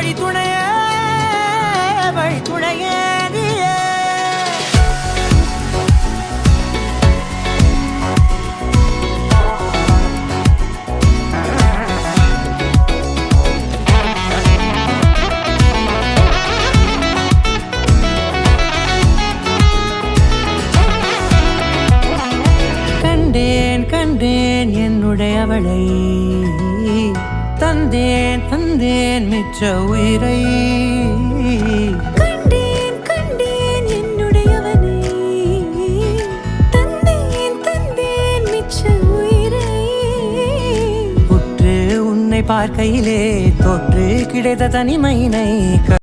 வழித்துணையே வழித்துணையே நீயே. கண்டேன் கண்டேன் என்னுடையவளை, தந்தேன் தந்தேன் மிச்ச உயிரை. கண்டேன் கண்டேன் என்னுடையவனை, தந்தேன் தந்தேன் மிச்ச உயிரை. உற்று உன்னை பார்க்கையிலே தொற்று கிடைத்த தனிமையினை